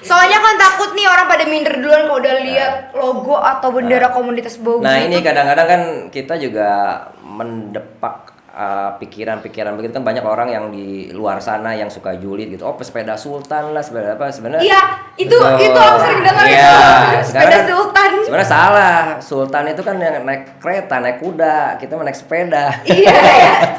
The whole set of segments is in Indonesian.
Soalnya kan takut nih orang pada minder duluan kalau udah lihat logo atau bendera komunitas Bogi. Nah ini kadang-kadang kan kita juga mendepak pikiran-pikiran begitu kan, banyak orang yang di luar sana yang suka julid gitu. Oh sepeda sultan lah, sepeda apa sebenarnya? Iya, itu aku sering dengar iya, itu. Sepeda sultan. Sebenarnya salah. Sultan itu kan yang naik kereta, naik kuda. Kita naik sepeda. Iya.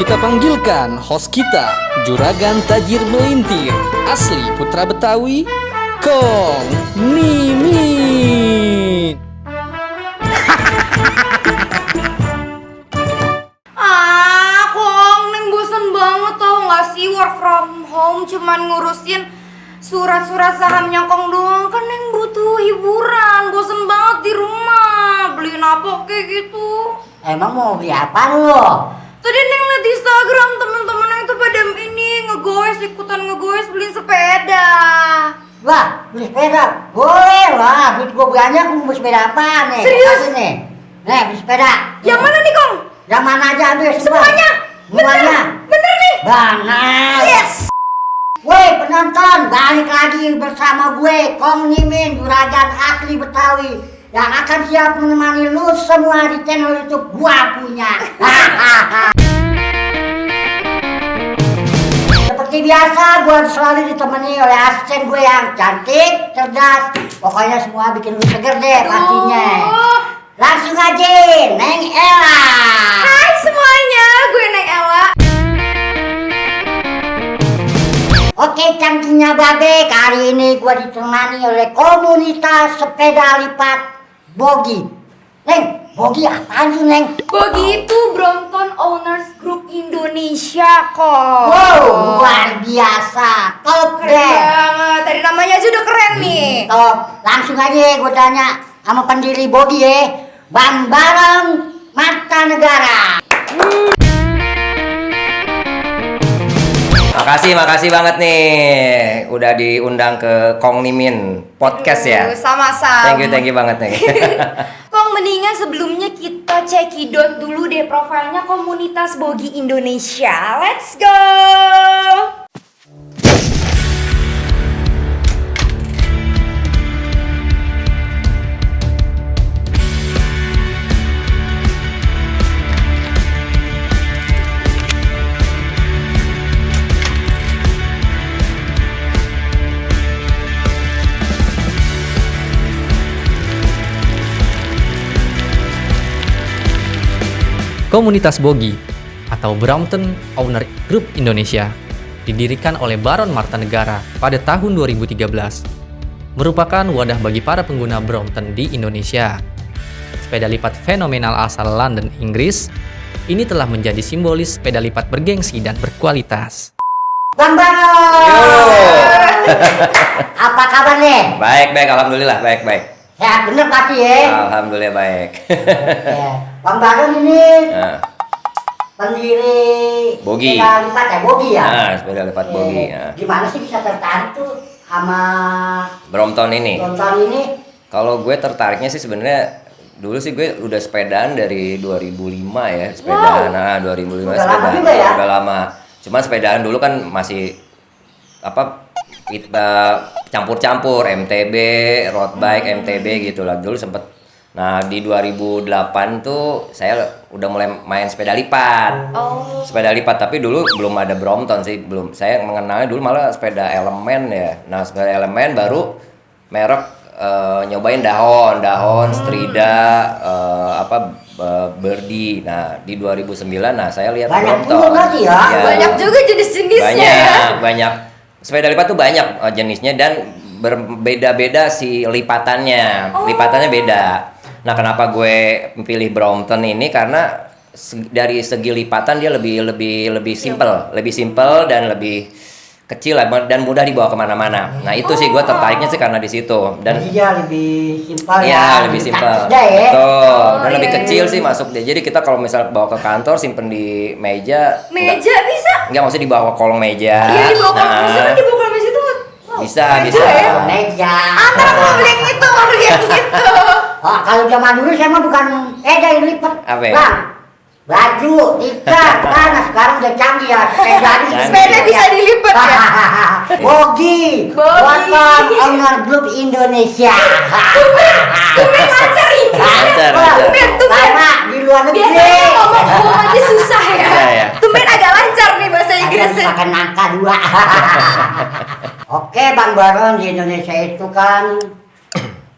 Kita panggilkan host kita, Juragan Tajir Melintir, asli Putra Betawi, Kong Mimin. Kong, Neng bosen banget tau gak sih work from home cuman ngurusin surat-surat sahamnya Kong doang. Kan Neng butuh hiburan, bosen banget di rumah. Beliin apa kayak gitu. Emang mau beli apa lo? Tadi Neng liat di Instagram temen-temen yang itu pada ini ikutan ngegoes beliin sepeda. Wah, beli sepeda? Boleh lah, duit gue banyak, mau beli sepeda apa nih? Serius? Nih, beli sepeda. Yang mana nih Kong? Yang mana aja ambil semua. Semuanya? Semuanya. Bener nih? Benar. Yes! Woi penonton, balik lagi bersama gue, Kong Mimin, Juragan asli Betawi, yang akan siap menemani lu semua di channel YouTube gua punya. Seperti biasa, gua selalu ditemani oleh asisten gue yang cantik, cerdas, pokoknya semua bikin lu seger deh pastinya. Langsung aja, Neng Ella. Hai semuanya, gue Neng Ella. Oke, canggihnya babe, kali ini gua ditemani oleh komunitas sepeda lipat Bogi. Neng, Bogi apaan sih, Neng? Bogi itu Brompton Owners Group Indonesia kok. Wow, luar biasa, top Keren deh. banget, dari namanya aja udah keren nih. Top, langsung aja gue tanya sama pendiri Bogi ya, Bang Bareng Mata Negara. Makasih banget nih udah diundang ke Kong Mimin podcast ya. Sama-sama. Thank you banget nih. Kong, mendingan sebelumnya kita cekidot dulu deh profilnya komunitas Bogi Indonesia. Let's go. Komunitas Bogi atau Brompton Owner Group Indonesia didirikan oleh Baron Marta Negara pada tahun 2013, merupakan wadah bagi para pengguna Brompton di Indonesia. Sepeda lipat fenomenal asal London, Inggris, ini telah menjadi simbolis sepeda lipat bergengsi dan berkualitas. Bang Bareng. Apa kabar nih? Baik, alhamdulillah baik. Ya bener pasti ya. Alhamdulillah baik. Ya. Bang Bareng ini Nah, pendiri Bogi. sepeda lipat ya, Bogi ya? nah, sepeda lipat Ya. Bogi. Nah. Gimana sih bisa tertarik tuh sama Brompton ini. tonton ini? Kalau gue tertariknya sih sebenarnya dulu sih gue udah sepedaan dari 2005 ya, sepedaan. Nah, 2005 Udah lama sepedaan. juga ya? Udah lama. Cuman sepedaan dulu kan masih campur-campur MTB, road bike, MTB gitu lah. Dulu sempet. Nah, di 2008 tuh saya udah mulai main sepeda lipat. Oh. Sepeda lipat, tapi dulu belum ada Brompton sih, belum. Saya mengenalnya dulu malah sepeda elemen ya. Nah, sepeda elemen baru merek nyobain dahon, Strida, Birdie. Nah, di 2009 nah saya lihat Banyak Brompton. juga berarti ya? Banyak juga jenis-jenisnya ya. Banyak. Sepeda lipat tuh banyak jenisnya dan berbeda-beda si lipatannya. Lipatannya beda. Nah, kenapa gue pilih Brompton ini karena dari segi lipatan dia lebih simple dan lebih kecil lah dan mudah dibawa kemana-mana. Nah, itu sih gue tertariknya sih karena di situ. Dan Jadi dia lebih simpel ya. iya, lebih simpel. Dah ya. Betul. Dan Oh, lebih iya, kecil iya. sih masuk dia. Jadi kita kalau misal bawa ke kantor simpen di meja. Meja bisa? Enggak maksudnya dibawa ke kolong meja. Iya, dibawa ke Nah, misalkan dibawa ke meja itu. Wow, bisa. ya. Meja. Antara mau beli yang itu, mau beli yang itu. Oh, kalau zaman dulu saya mah bukan yang lipat. Apa ya? Bang, baju, tikar, kan sekarang udah canggih ya. Canggih. Sepeda bisa dilipat Bogi. Wadah owner grup Indonesia. Tumben lancar Inggris. Tumben. Lama di luar negeri. Biasanya ngomong aja susah ya. Iya. Tumben agak lancar nih bahasa Ada Inggrisnya. makan nangka 2. Oke Bang Baron, di Indonesia itu kan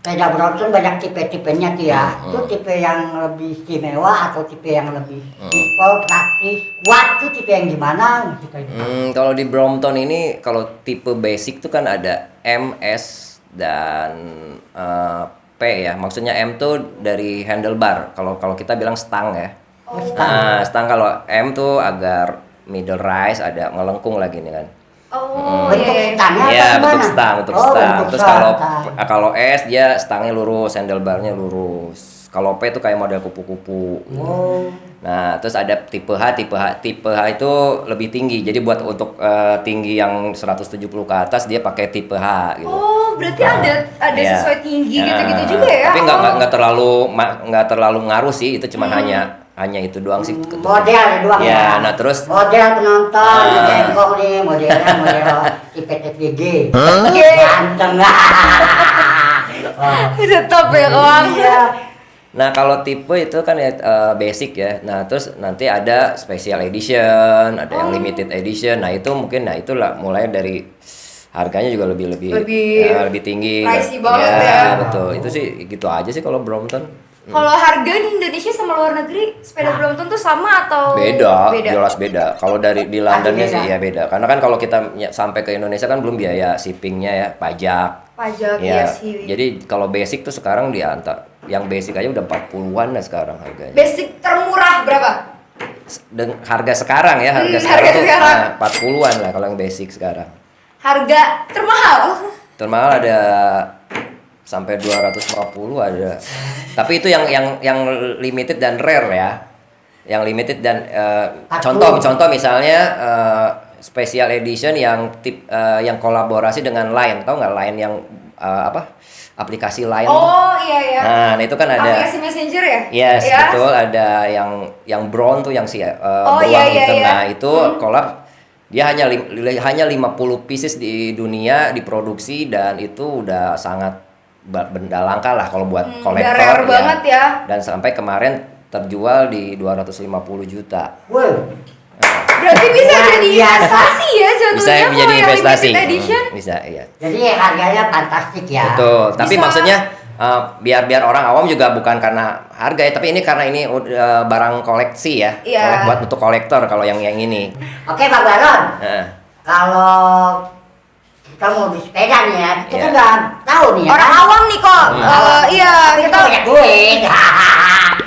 sepeda Brompton banyak tipe-tipenya tuh ya. Itu tipe yang lebih istimewa atau tipe yang lebih simple, praktis, kuat tuh tipe yang gimana? Kalau di Brompton ini kalau tipe basic tuh kan ada M, S dan P ya. Maksudnya M tuh dari handlebar. Kalau kita bilang stang ya. Nah, stang kalau M tuh agar middle rise, ada ngelengkung lagi nih kan. Oh, Bentuk iya. stangnya Iya, apa bentuk gimana? stang, bentuk Oh, stang. bentuk Terus stang. kalau S dia stangnya lurus, handlebarnya lurus. Kalau P itu kayak model kupu-kupu. Oh. Nah, terus ada tipe H itu lebih tinggi. Jadi buat untuk tinggi yang 170 ke atas dia pakai tipe H gitu. Oh, berarti ada Iya. sesuai tinggi Nah, gitu-gitu juga ya. Tapi Oh. nggak terlalu ngaruh sih. Itu cuman hanya itu doang sih. Model doang Ya, nah terus model penonton jengkok nih, modelnya model tipe TPG. Ganteng lah. Tetap ya kawan. Iya. nah kalau tipe itu kan ya basic ya. Nah, terus nanti ada special edition, ada yang limited edition. Nah, itu mungkin itulah mulai dari harganya juga lebih lebih tinggi. pricey banget ya. Betul. Itu sih gitu aja sih kalau Brompton. Kalau harga di Indonesia sama luar negeri sepeda Brompton tuh sama atau Beda, jelas beda. Kalau dari di Londonnya Pasti sih ya beda. Karena kan kalau kita sampai ke Indonesia kan belum biaya shippingnya ya, pajak. Pajak Ya, ya sih. jadi kalau basic tuh sekarang di yang basic aja udah 40-an lah sekarang harganya. Basic termurah berapa? Harga sekarang ya, harga sekarang harga tuh sekarang. 40-an lah kalau yang basic sekarang. Harga termahal. Termahal ada sampai 250 ada. Tapi itu yang limited dan rare ya. Yang limited dan contoh misalnya special edition yang yang kolaborasi dengan Line. Tahu nggak Line yang aplikasi Line? Oh iya ya. Nah, itu kan ada Aplikasi Messenger ya? Yes, Ya. betul, ada yang brown tuh yang Oh, beruang iya, hitam. iya. Nah, itu collab dia hanya 50 pieces di dunia diproduksi dan itu udah sangat benda langka lah kalau buat kolektor rare banget ya. Dan sampai kemarin terjual di 250 juta. Woi, Berarti bisa Luar jadi biasa. investasi ya jatuhnya Bisa kalau menjadi yang investasi. limited edition. Bisa, iya. jadi harganya fantastik ya. Betul. Tapi Bisa. maksudnya biar orang awam juga bukan karena harga ya, tapi ini karena ini barang koleksi ya. Iya. Buat untuk kolektor kalau yang ini. Oke Bang Baron, Heeh. kalau kita mau beli sepeda nih ya, kita Iya. udah tahu nih ya. Orang kan? awam nih kok. Iya, Tapi kita kita banyak duit.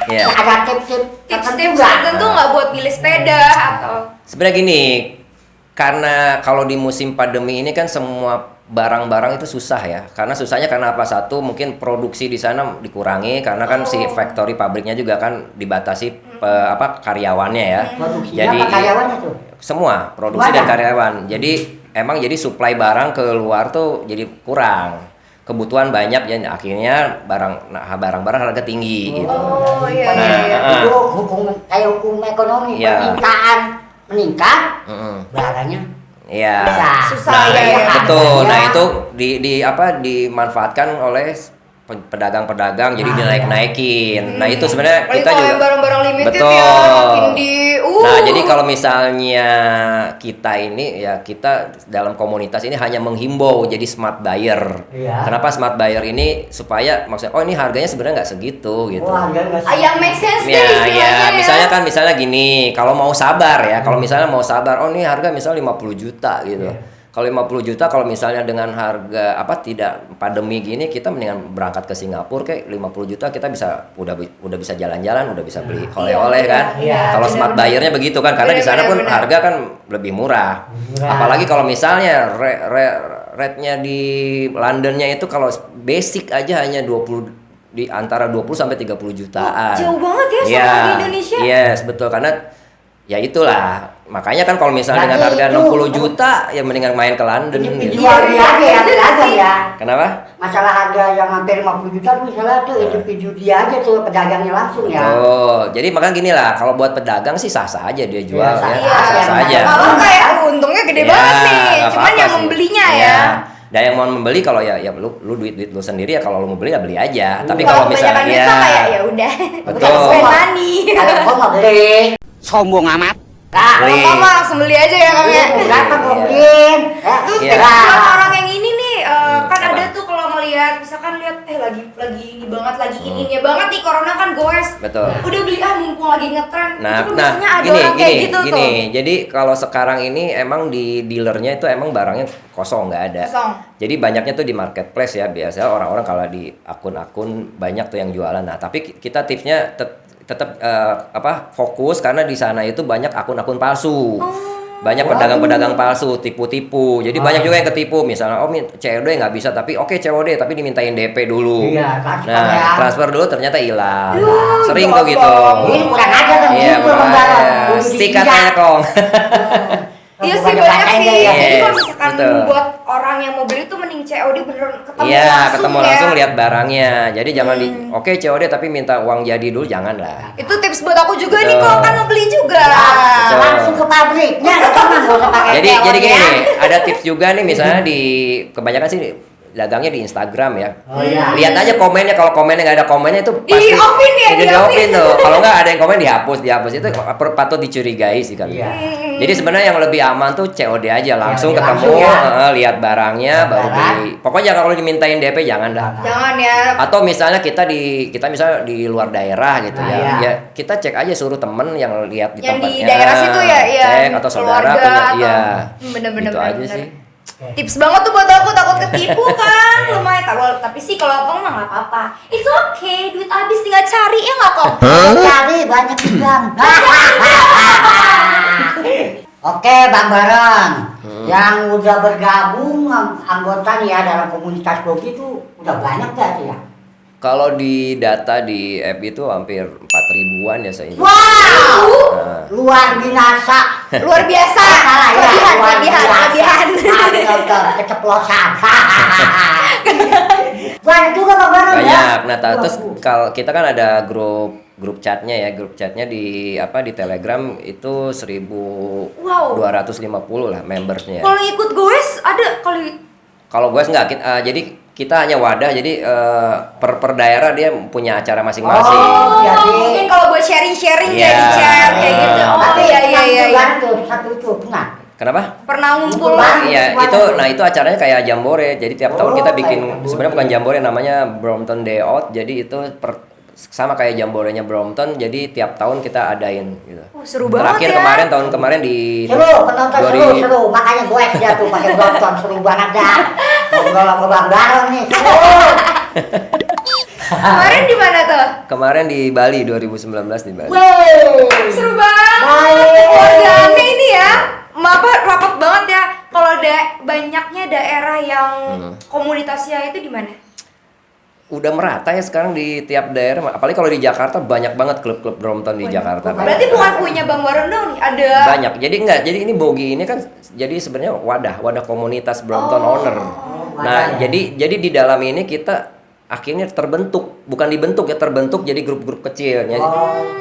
Iya. Ada tips-tips tips-tips juga. tertentu nggak buat milih sepeda atau Sebenarnya gini, karena kalau di musim pandemi ini kan semua barang-barang itu susah ya. Karena susahnya karena apa? Satu, mungkin produksi di sana dikurangi karena kan si factory pabriknya juga kan dibatasi karyawannya ya. Produksinya Jadi apa karyawannya tuh? semua produksi dan Wadah. karyawan. Jadi emang jadi supply barang keluar tuh jadi kurang. Kebutuhan banyak ya akhirnya barang-barang harga tinggi gitu. Oh iya Nah, iya iya. Itu hukum ekonomi, Iya. permintaan meningkat, Mm-mm. barangnya Iya. Susah, Nah, ya, iya, ya. betul. Harganya. Nah, itu dimanfaatkan oleh pedagang-pedagang jadi dinaik-naikin. Nah, itu sebenarnya Apalagi kita kalau juga yang barang-barang limited betul. ya makin di Nah, jadi kalau misalnya kita ini ya kita dalam komunitas ini hanya menghimbau jadi smart buyer. Iya. Kenapa smart buyer ini supaya maksudnya ini harganya sebenarnya nggak segitu gitu. Wah, harganya nggak yang make sense deh Ya, istilahnya ya. misalnya gini, kalau mau sabar ya, kalau misalnya mau sabar, ini harga misalnya 50 juta gitu. Kalau 50 juta, kalau misalnya dengan harga tidak pandemi gini, kita mendingan berangkat ke Singapura kayak 50 juta kita bisa udah bisa jalan-jalan, udah bisa beli oleh-oleh kan. iya, Kalau smart buyernya begitu kan, karena di sana pun Benar. harga kan lebih murah. Murah. Apalagi kalau misalnya rate-nya di Londonnya itu kalau basic aja hanya 20 di antara 20 sampai 30 jutaan. Jauh banget ya sama Iya, di Indonesia. Yes, betul karena Ya itulah, makanya kan kalau misalnya dengan Berarti harga itu- 60 juta ya mendingan main ke London gitu. Jual dia aja ya, pedagang ya. Kenapa? Masalah harga yang hampir 50 juta tuh misalnya tuh itu video dia aja tuh pedagangnya langsung ya. Oh, jadi makanya gini lah, kalau buat pedagang sih sah-sah aja dia jual Iya, ya, Iya, sah-sah aja. Malah kayak untungnya gede Ya, banget nih. nggak Cuman apa-apa yang sih. membelinya Iya. ya. Dan yang mau membeli kalau ya lu duit lu sendiri ya, kalau lu mau beli ya beli aja. Tapi Kalau kalau misalnya kebanyakan duit mah kayak ya udah. Betul. Spend money. Kalau kau nggak beli, Sombong amat. nah, Beli. Kalau mah langsung beli aja ya kamu ya. berapa kau Iya. beliin? Terus Iya. buat orang yang ini nih kan Apa? ada tuh kalau ngelihat misalkan lihat lagi ini banget lagi ininya banget nih corona kan goes. Betul. Udah beli mumpung lagi ngetren. Nah, Itu kan nah, biasanya ada gini, orang kayak gini, gitu gini. tuh. Jadi kalau sekarang ini emang di dealernya itu emang barangnya kosong, nggak ada. Kosong. Jadi banyaknya tuh di marketplace ya. Biasanya orang-orang kalau di akun-akun banyak tuh yang jualan. Nah, tapi kita tipsnya tetap fokus karena di sana itu banyak akun-akun palsu. Banyak pedagang-pedagang palsu, tipu-tipu. Jadi banyak juga yang ketipu. Misalnya, COD nggak bisa, tapi oke COD, tapi dimintain DP dulu. Iya, transfer Nah, ya. transfer dulu ternyata hilang. Duh, Sering tuh gitu. gampang. Ini kurang aja kan Iya, gitu kurang lembaran. aja. Udah Sikat diinjak. aja, Kong. Iya sih Banyak banyak bacanya sih. ya. Jadi kalau Yes, misalkan betul. buat orang yang mau beli tuh mending COD beneran ketemu Iya, langsung ketemu ya. langsung lihat barangnya. Jadi jangan oke COD tapi minta uang jadi dulu, jangan lah. Itu tips buat aku juga nih Betul. kok kan mau beli juga. Betul. Langsung ke pabriknya, nggak usah pakai Jadi telepon gini ya. nih, ada tips juga nih misalnya di kebanyakan sih dagangnya di Instagram ya. Oh iya. Lihat aja komennya, kalau komennya nggak ada komennya itu pasti Di-off-in ya, di di-off-in. off-in tuh. Kalau nggak ada yang komen dihapus itu patut dicurigai sih kan. Iya. Jadi sebenarnya yang lebih aman tuh COD aja, langsung COD ketemu, langsung ya. lihat barangnya, Lihat baru barang. beli. Pokoknya kalau dimintain DP jangan dah. Jangan ya. Atau misalnya kita misalnya di luar daerah gitu Nah, ya, iya. ya kita cek aja, suruh temen yang lihat di Yang di tempatnya. daerah situ ya, iya. Cek atau saudara Keluarga punya, atau- iya. Bener-bener, Gitu aja bener-bener. sih. Tips banget tuh buat aku, takut ketipu kan. Lumayan tapi sih kalau abang mah nggak apa-apa. It's okay, duit habis tinggal cari ya nggak kok. Cari banyak bilang. Oke, Bang Baron. Yang udah bergabung anggota nih ya dalam komunitas Bogi itu udah banyak gak sih ya? Kalau di data di app itu hampir 4.000-an ya saya ingat. Wow! Nah, Luar binasa. Luar biasa. Salah ya, Kelebihan. keceplosan. Banyak juga Bang Baron ya. banyak. Nah, terus Waduh. kalau kita kan ada grup chatnya ya, grup chatnya di Telegram itu 1.250 lah membersnya. Kalau ikut goes ada Kalau gue enggak, jadi kita hanya wadah, jadi per daerah dia punya acara masing-masing. Oh, jadi mungkin kalau buat sharing-sharing Iya. ya di share kayak gitu. Oh tapi iya iya yang iya. itu iya. kan tuh, satu itu pernah. Kenapa? Pernah ngumpul. Ngumpul Iya, Semuanya. itu acaranya kayak jambore. Jadi tiap tahun Oh, kita kayak bikin, jambore. sebenarnya bukan jambore, namanya Brompton Day Out. Jadi itu sama kayak jamborenya Brompton. Jadi tiap tahun kita adain gitu. Oh, seru banget Terakhir ya. tahun kemarin di Seru, penonton Dua- seru, makanya gue dia tuh pakai nonton seru banget dah. Ngobrol sama Bang Baron nih, seru. Kemarin di mana tuh? Kemarin di Bali 2019 di Bali. Wey, Seru banget. baik. Keluarganya ini ya. Rapat banget ya. Kalau banyaknya daerah yang komunitasnya itu di mana? Udah merata ya sekarang di tiap daerah. Apalagi kalau di Jakarta banyak banget klub-klub Brompton di Jakarta. Berarti bukan punya Bang Baron dong nih, ada. Banyak. Jadi ini Bogi ini kan jadi sebenarnya wadah komunitas Brompton owner. Nah, wadah ya. jadi di dalam ini kita akhirnya terbentuk, bukan dibentuk ya, terbentuk jadi grup-grup kecil. Jadi,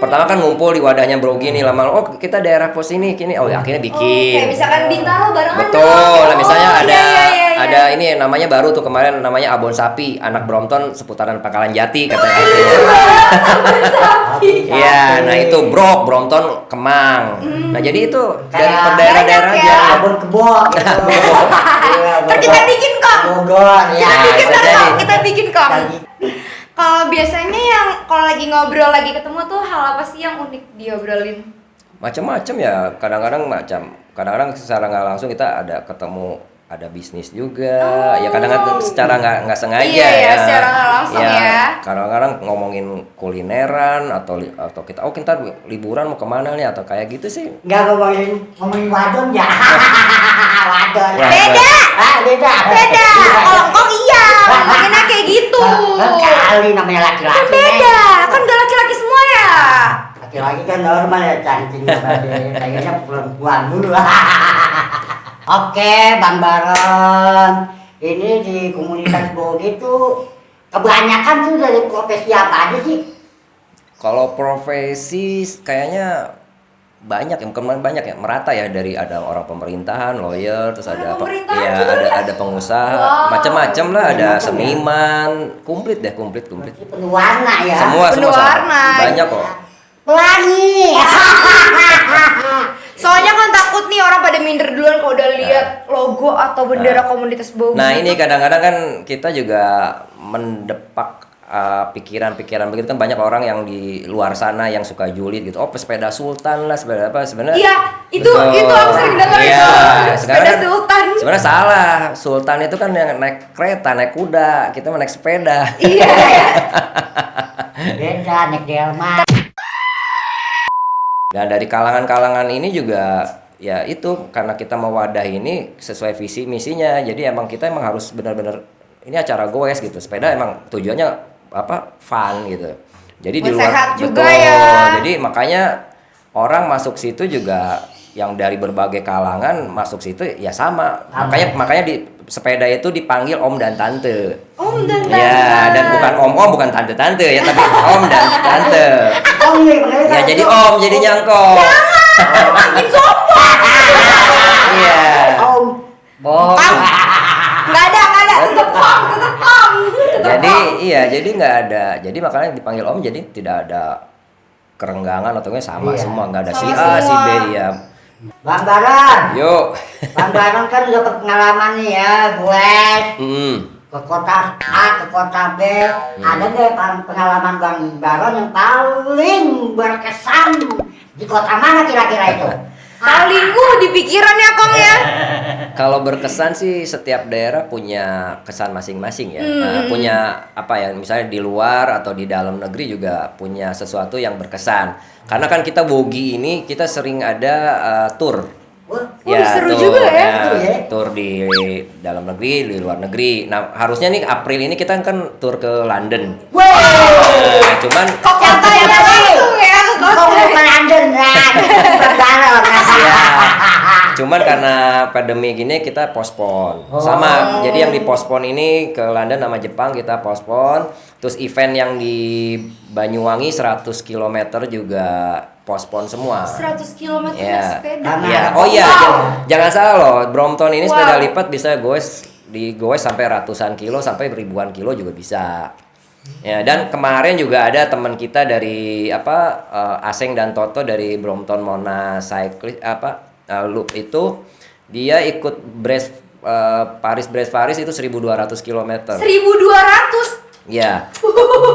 pertama kan ngumpul di wadahnya Brogi nih, lama-lama kita daerah pos ini kini, akhirnya Kayak bikin. misalkan Bintaro barengan Betul. dong. Nah, misalnya Oh, ada iya. ada ini namanya baru tuh kemarin, namanya Abon Sapi, anak Brompton seputaran Pangkalan Jati katanya. Iya, nah itu Brompton Kemang. Nah, jadi itu dari Kayak per daerah-daerah banyak aja. ya. Abon Kebo gitu. Iya, Ntar kita bikin kok. Bogor ya. Nah, Bikin bisa ntar jadi. kok, kita bikin kok. Jadi, Kalau biasanya yang kalau lagi ngobrol lagi ketemu tuh hal apa sih yang unik diobrolin? Macam-macam ya, kadang-kadang secara nggak langsung kita ada ketemu, ada bisnis juga, ya kadang-kadang secara nggak sengaja Iya, ya, ya, secara nggak langsung ya. kadang-kadang ngomongin kulineran atau kita liburan mau kemana nih atau kayak gitu sih. nggak ngomongin wadon ya. Wadon. Beda. Beda. Beda. Kalau engkong iya, ngomonginnya kayak gitu. Kali namanya laki-laki. Kan beda, kan gak laki-laki semua ya. Laki-laki kan normal ya cantiknya Bade. Kayaknya perempuan dulu. Oke, Bang Baron. Ini di komunitas Bogi tuh kebanyakan tuh dari profesi apa aja sih? Kalau profesi kayaknya banyak ya, bukan banyak ya, merata ya, dari ada orang pemerintahan, lawyer, terus Ada ada pemerintahan ya juga ya? ada pengusaha, Wow. macam-macam lah, ada Macam-macam ya? seniman, komplit deh, komplit. Berarti penuh warna ya. Semua Penuh sama. warna. Banyak kok. Pelangi. Soalnya kan takut nih orang pada minder duluan kalau udah lihat logo atau bendera komunitas Bogi. Nah, ini gitu. kadang-kadang kan kita juga mendepak pikiran-pikiran begitu kan, banyak orang yang di luar sana yang suka julid gitu. Oh, pesepeda sultan lah, sepeda apa sebenarnya? Iya, itu Betul. aku sering dengar Iya, itu. sekarang Sepeda kan sultan. sebenarnya salah. Sultan itu kan yang naik kereta, naik kuda, kita mah naik sepeda. Iya. Beda naik delman. Dan dari kalangan-kalangan ini juga ya itu, karena kita mewadah ini sesuai visi misinya. Jadi emang kita emang harus benar-benar, ini acara goes gitu. Sepeda emang tujuannya apa, fun gitu. Jadi di Buat luar sehat juga betul. ya. Jadi makanya orang masuk situ juga yang dari berbagai kalangan masuk situ ya sama. Makanya di sepeda itu dipanggil om dan tante. Om dan tante. Ya, dan bukan om-om, bukan tante-tante ya, tapi om dan tante. Oh iya, bener Ya kan? jadi om, jadi nyangkok. Makin sombong. Iya. Om. Bom. Nggak ada. Tetep om. Jadi iya, jadi nggak ada. Jadi makanya dipanggil om, jadi tidak ada kerenggangan atau sama Iya. semua, nggak ada si Sama A, si B semua. ya. Bang Baron. Yuk. Bang Baron kan udah pengalaman nih ya, gue ke kota A, ke kota B. Ada nggak pengalaman Bang Baron yang paling berkesan di kota mana kira-kira itu? Paling di pikiran ya Kong ya. Kalau berkesan sih setiap daerah punya kesan masing-masing ya. Nah, punya apa ya, misalnya di luar atau di dalam negeri juga punya sesuatu yang berkesan. Karena kan kita Bogi ini kita sering ada tour. Wah, seru juga ya. Tour di dalam negeri, di luar negeri. Nah, harusnya nih April ini kita kan tour ke London. Nah, cuman Kok katanya langsung ya ke kau kota. mau ke London kan? Bang Baron. ya, cuman karena pandemi gini kita postpone. Sama, jadi yang dipospon ini ke London sama Jepang kita postpone. Terus event yang di Banyuwangi 100 km juga postpone semua. 100 km Ya. sepeda. Karena- Iya, oh iya, Wow. jangan salah loh, Brompton ini sepeda Wow. lipat bisa goes sampai ratusan kilo sampai ribuan kilo juga bisa. Ya, dan kemarin juga ada teman kita dari Aseng dan Toto dari Brompton Monash Cyclist Loop itu, dia ikut Paris itu 1.200 km. 1.200. Ya.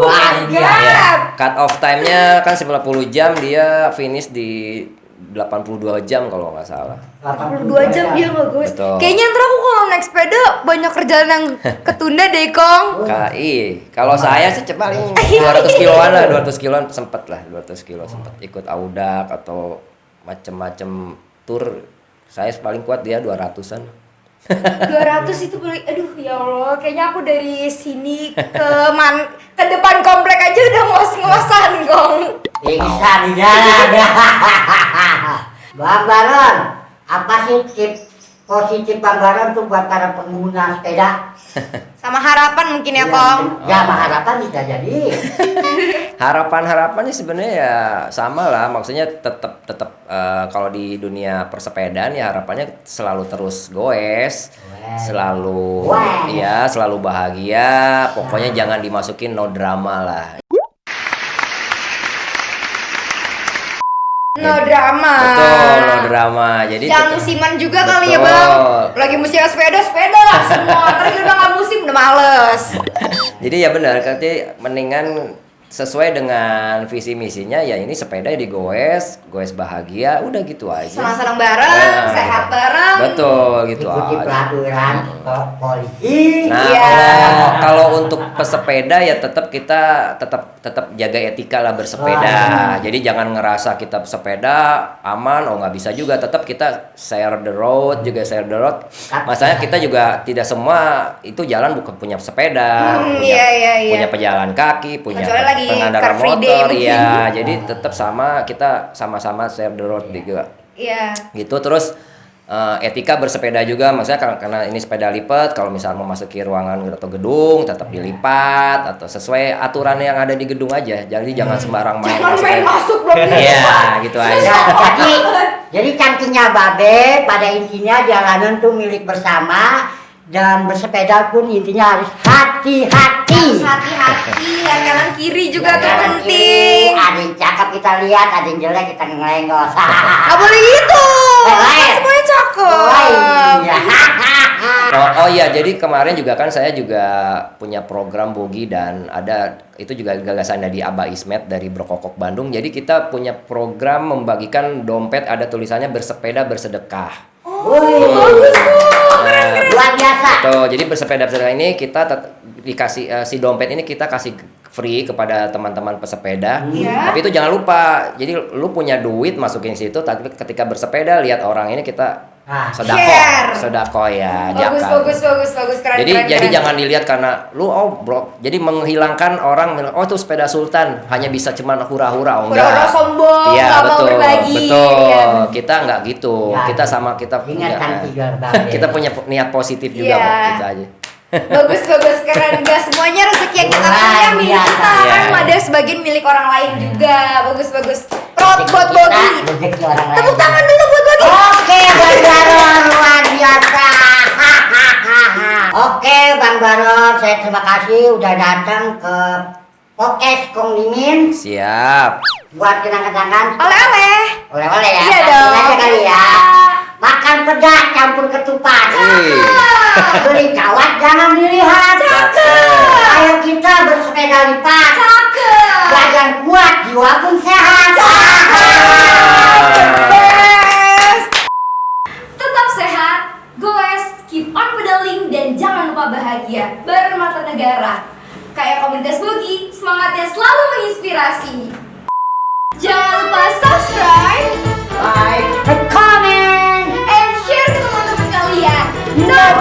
Wah, iya. Ya, cut off time-nya kan 90 jam, dia finish di 82 jam kalau nggak salah. 82 jam dia nggak guys. Betul. Kayaknya ntar aku kalau naik sepeda banyak kerjaan yang ketunda deh Kong. KI. Kalau saya sih paling 200 kiloan lah, 200 kiloan sempet lah, 200 kilo sempet ikut audak atau macem-macem tour. Saya paling kuat dia 200-an. 200 itu paling, aduh ya Allah, kayaknya aku dari sini ke depan komplek aja udah ngos-ngosan Kong. Bisa di jalan. Bang Baron, apa sih tips positif Bang Baron tuh buat para pengguna sepeda? Sama harapan mungkin ya Iya, Kong. Ya, harapan bisa jadi. Harapannya sebenarnya ya sama lah, maksudnya tetap kalau di dunia persepedaan ya harapannya selalu terus goes, selalu ya selalu bahagia, pokoknya jangan dimasukin no drama lah. No drama. Betul, no drama. Jadi Jangan tetap- musiman juga kali ya Betul. Bang. Lagi musim sepeda lah semua. Ntar udah nggak musim udah males. Jadi ya benar, katanya mendingan sesuai dengan visi misinya ya, ini sepeda digoes, goes bahagia, udah gitu aja. Senang-senang bareng, sehat bareng. Betul, gitu Ikuti aja. peraturan polisi. Nah, Iya. kalau untuk pesepeda ya tetap kita tetap jaga etika lah bersepeda. Jadi jangan ngerasa kita sepeda aman, nggak bisa juga. Tetap kita share the road, Masalahnya kita juga tidak semua itu jalan bukan punya sepeda, Iya. punya pejalan kaki, punya Kecuali lagi di pengendara Car Free Day motor, mungkin. ya. Jadi tetap kita sama-sama share the road juga. Iya. Gitu terus etika bersepeda juga, maksudnya karena ini sepeda lipat, kalau misalnya mau masuki ruangan atau gedung tetap dilipat atau sesuai aturan yang ada di gedung aja. Jadi jangan sembarang main Jangan main masuk dong. Iya, gitu aja. Ya, jadi cantiknya Babe pada intinya jalanan tuh milik bersama dan bersepeda pun intinya harus hati-hati. Harus hati-hati, lihat kanan kiri juga tuh Kanan penting. kiri, ada yang cakep kita lihat, ada yang jelek kita ngelengos. Gak boleh gitu. Boleh. Semuanya cakep. Iya. Oh iya, jadi kemarin juga kan saya juga punya program Bogi dan ada itu juga gagasan dari Aba Ismet dari Brokokok Bandung. Jadi kita punya program membagikan dompet ada tulisannya bersepeda bersedekah. Bagus tuh. Luar biasa. Tuh, jadi bersepeda bersedekah ini kita dikasih si dompet ini kita kasih free kepada teman-teman pesepeda. Iya. Tapi itu jangan lupa. Jadi lu punya duit masukin situ, tapi ketika bersepeda lihat orang ini kita Share. sedekah ya, Bagus, zakat. bagus, keren. Jadi keren, jadi keren. jangan dilihat karena lu jadi menghilangkan orang oh itu sepeda sultan hanya bisa cuman hura-hura enggak. Hura-hura sombong, Iya, nggak mau betul. berbagi. Betul. Iya. Kita enggak gitu. Ya, Kita sama kita ingat kan punya tiga Babe. kita punya niat positif juga Iya. kok, gitu aja. Bagus, keren. Gak semuanya rezeki yang kita punya milik kita Iya. kan ada sebagian milik orang lain juga. Bagus. Proud buat Kita Bogi. rezeki orang lain. Tepuk tangan dulu buat Bogi. Oke Bang Baron, luar biasa. Oke Bang Baron, saya terima kasih udah datang ke podcast Kong Limin Siap. buat kenang-kenangan Oleh-oleh. oleh-oleh ya. Iya Langsung dong. aja kali ya. Makan pedas campur ketupat. Wih. Beli kawat jangan dilihat. Ayo kita bersepeda lipat. Badan kuat, jiwa pun sehat. Best. Tetap sehat, goes, keep on pedaling, dan jangan lupa bahagia bareng Mata Negara. Kayak komunitas Bogi, semangatnya selalu menginspirasi. Jangan lupa subscribe, Like, comment. and share ke teman-teman kalian. Not